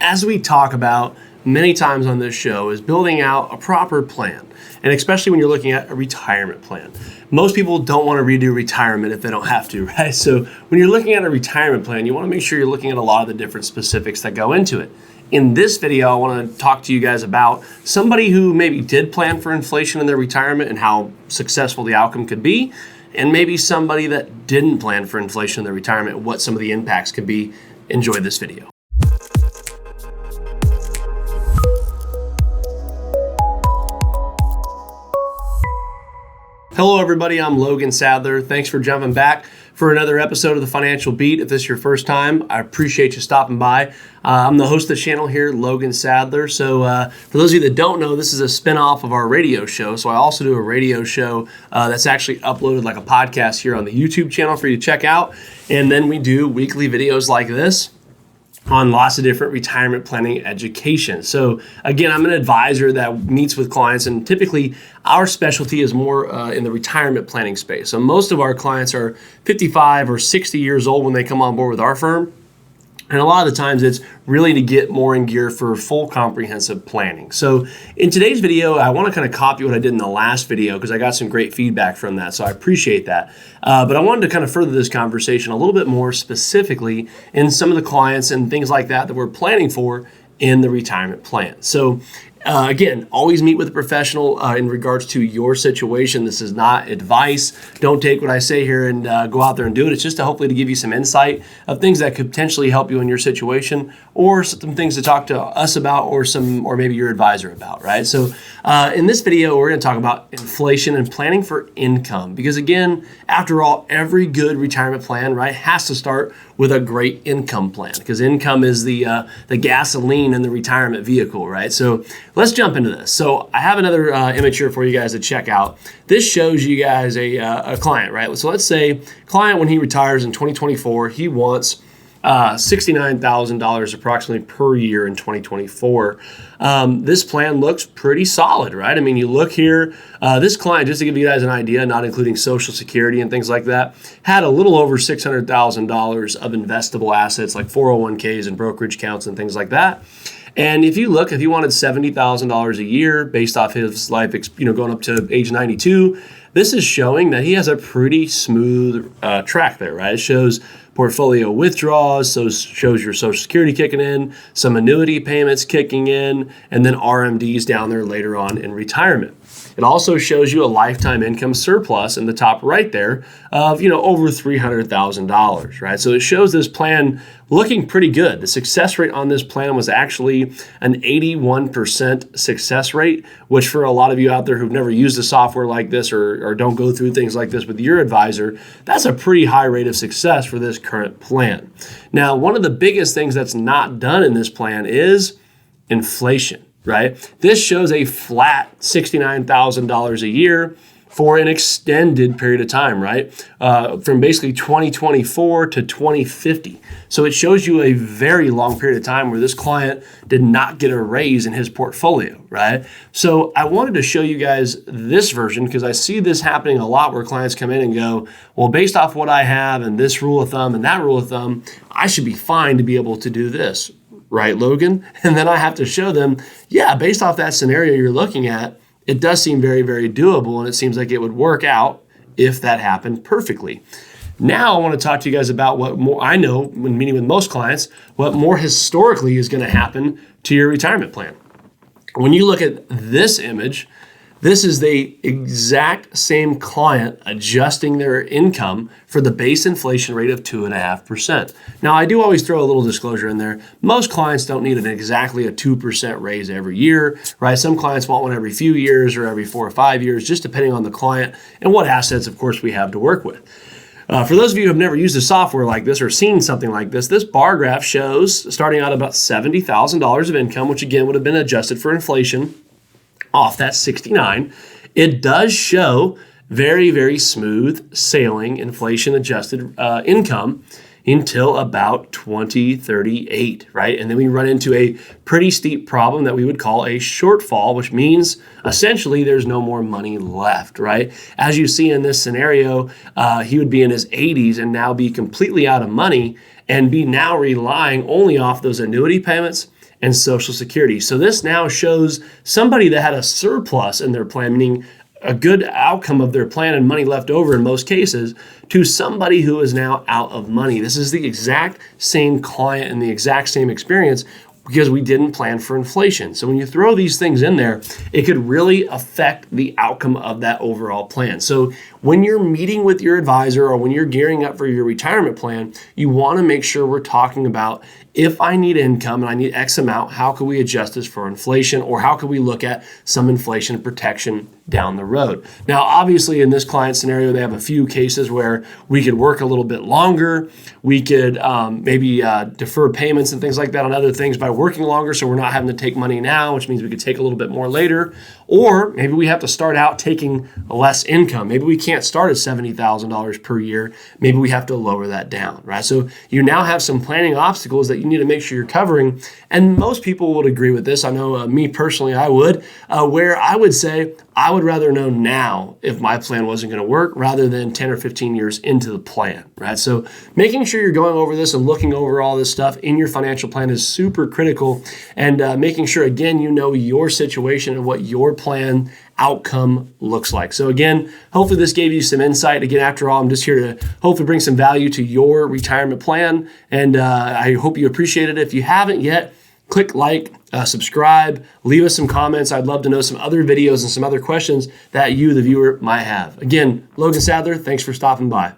as we talk about many times on this show, is building out a proper plan. And especially when you're looking at a retirement plan. Most people don't want to redo retirement if they don't have to, right? So when you're looking at a retirement plan, you want to make sure you're looking at a lot of the different specifics that go into it. In this video, I want to talk to you guys about somebody who maybe did plan for inflation in their retirement and how successful the outcome could be, and maybe somebody that didn't plan for inflation in their retirement, what some of the impacts could be. Enjoy this video. Hello everybody, I'm Logan Sadler. Thanks for jumping back for another episode of the Financial Beat. If this is your first time, I appreciate you stopping by. I'm the host of the channel here, Logan Sadler. So for those of you that don't know, this is a spinoff of our radio show. So I also do a radio show that's actually uploaded like a podcast here on the YouTube channel for you to check out. And then we do weekly videos like this on lots of different retirement planning education. So again, I'm an advisor that meets with clients, and typically our specialty is more in the retirement planning space. So most of our clients are 55 or 60 years old when they come on board with our firm. And a lot of the times it's really to get more in gear for full comprehensive planning. So in today's video, I want to kind of copy what I did in the last video because I got some great feedback from that. So I appreciate that. But I wanted to kind of further this conversation a little bit more specifically in some of the clients and things like that we're planning for in the retirement plan. So again, always meet with a professional in regards to your situation. This is not advice. Don't take what I say here and go out there and do it. It's just to hopefully to give you some insight of things that could potentially help you in your situation, or some things to talk to us about, or maybe your advisor about, right? So in this video, we're going to talk about inflation and planning for income, because again, after all, every good retirement plan, right, has to start with a great income plan, because income is the gasoline in the retirement vehicle, right? So let's jump into this. So I have another image here for you guys to check out. This shows you guys a client, right? So let's say client, when he retires in 2024, he wants $69,000 approximately per year in 2024. This plan looks pretty solid, right? I mean, you look here, this client, just to give you guys an idea, not including Social Security and things like that, had a little over $600,000 of investable assets like 401ks and brokerage accounts and things like that. And if you look, if he wanted $70,000 a year based off his life, going up to age 92, this is showing that he has a pretty smooth track there, right? It shows portfolio withdrawals, so shows your Social Security kicking in, some annuity payments kicking in, and then RMDs down there later on in retirement. It also shows you a lifetime income surplus in the top right there of, over $300,000, right? So it shows this plan looking pretty good. The success rate on this plan was actually an 81% success rate, which for a lot of you out there who've never used a software like this or don't go through things like this with your advisor, that's a pretty high rate of success for this current plan. Now, one of the biggest things that's not done in this plan is inflation. Right? This shows a flat $69,000 a year for an extended period of time, right? From basically 2024 to 2050. So it shows you a very long period of time where this client did not get a raise in his portfolio, right? So I wanted to show you guys this version because I see this happening a lot where clients come in and go, well, based off what I have and this rule of thumb and that rule of thumb, I should be fine to be able to do this. Right, Logan? And then I have to show them, yeah, based off that scenario you're looking at, it does seem very, very doable, and it seems like it would work out if that happened perfectly. Now I want to talk to you guys about what more I know when meeting with most clients, what more historically is going to happen to your retirement plan. When you look at this image, this is the exact same client adjusting their income for the base inflation rate of 2.5%. Now, I do always throw a little disclosure in there. Most clients don't need exactly a 2% raise every year, right? Some clients want one every few years or every 4 or 5 years, just depending on the client and what assets, of course, we have to work with. For those of you who have never used a software like this or seen something like this bar graph shows starting out about $70,000 of income, which again would have been adjusted for inflation off that 69. It does show very, very smooth sailing inflation adjusted income until about 2038, right? And then we run into a pretty steep problem that we would call a shortfall, which means essentially there's no more money left, right? As you see in this scenario, he would be in his 80s and now be completely out of money and be now relying only off those annuity payments and Social Security. So this now shows somebody that had a surplus in their plan, meaning a good outcome of their plan and money left over in most cases, to somebody who is now out of money. This is the exact same client and the exact same experience because we didn't plan for inflation. So when you throw these things in there, it could really affect the outcome of that overall plan. So when you're meeting with your advisor or when you're gearing up for your retirement plan, you want to make sure we're talking about, if I need income and I need X amount, how can we adjust this for inflation, or how can we look at some inflation protection down the road? Now, obviously, in this client scenario, they have a few cases where we could work a little bit longer. We could maybe defer payments and things like that on other things by working longer, so we're not having to take money now, which means we could take a little bit more later. Or maybe we have to start out taking less income. Maybe we can't start at $70,000 per year. Maybe we have to lower that down, right? So you now have some planning obstacles that you need to make sure you're covering. And most people would agree with this. I know me personally, I would, where I would say I would rather know now if my plan wasn't going to work rather than 10 or 15 years into the plan, right? So making sure you're going over this and looking over all this stuff in your financial plan is super critical, and making sure, again, you know your situation and what your plan outcome looks like. So again, hopefully this gave you some insight. Again, after all, I'm just here to hopefully bring some value to your retirement plan, and I hope you appreciate it. If you haven't yet, click like, subscribe, leave us some comments. I'd love to know some other videos and some other questions that you, the viewer, might have. Again, Logan Sadler, thanks for stopping by.